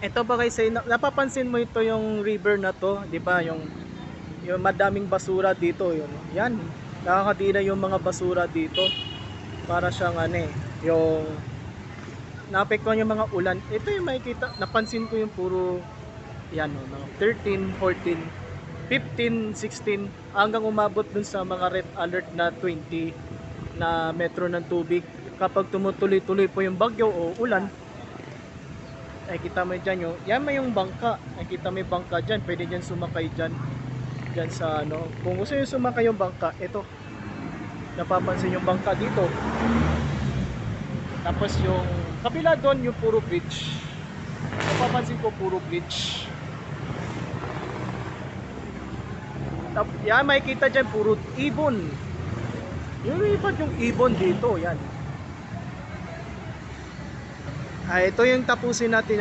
Ito ba guys, napapansin mo ito yung river na to, 'di ba? Yung madaming basura dito, yun. Yan. Nakakadina yung mga basura dito. Para siyang ano eh, yung naapektuhan yung mga ulan. Ito yung makikita, napansin ko yung puro yan no, 13, 14, 15, 16 hanggang umabot dun sa mga red alert na 20 na metro ng tubig. Kapag tumutuloy-tuloy po yung bagyo o ulan, ay kita mo dyan yung, yan may yung bangka, ay kita mo yung bangka dyan, pwede dyan sumakay dyan, dyan sa ano, kung gusto nyo sumakay yung bangka, ito, napapansin yung bangka dito. Tapos yung kabila doon yung puro bridge, napapansin ko puro bridge. Yan makikita dyan puro ibon, yung ipat yung ibon dito, yan. Ito yung tapusin natin.